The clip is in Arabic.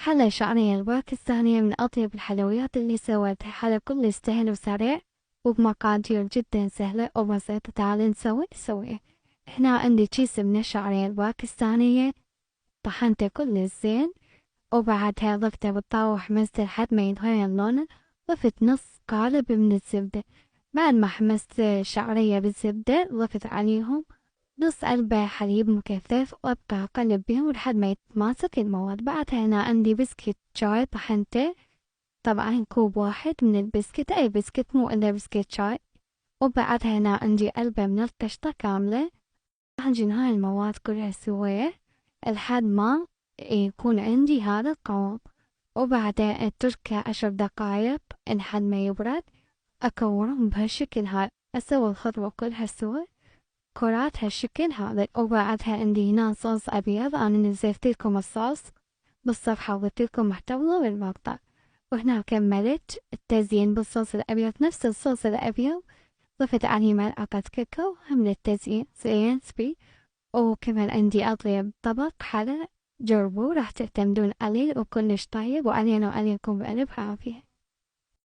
حلا شعرية الباكستانية من أطيب الحلويات اللي سويتها. حلا كله سهل وسريع وبمقادير جدا سهلة وبسيطة. تعالي نسويه. هنا عندي كيس من الشعرية الباكستانية، طحنته كل زين وبعدها ضفته بالطاوة وحمسته لحد ما يتغير لونه. ضفت نص قالب من الزبدة. بعد ما حمست الشعرية بالزبدة ضفت عليهم نص علبة حليب مكثف وأبقى أقلب بهم لحد ما يتماسك المواد. بعدها هنا عندي بسكت شاي طحنته، طبعا كوب واحد من البسكت، أي بسكت مو إلا بسكت شاي. وبعدها هنا عندي علبة من القشطة كاملة. أعجن هاي المواد كلها سوية لحد ما يكون عندي هذا القوام، وبعدها أتركه 10 دقايق لحد ما يبرد. أكورهم بهالشكل هاي. أسوي الخطوة كلها سوا كرات هالشكل هذا. وبعدها عندي هنا صوص أبيض، أنا نزلتلكم الصوص بالصفحة وضفتلكم محتوى بالمقطع. وهنا كملت التزيين بالصوص الأبيض، نفس الصوص الأبيض ضفت عليه ملعقة كاكاو هم للتزيين زين سبي. وكمان عندي أطيب طبق حلا، جربوه راح تعتمدون عليه وكلش طيب، وعلينا وعليكم بألف عافية.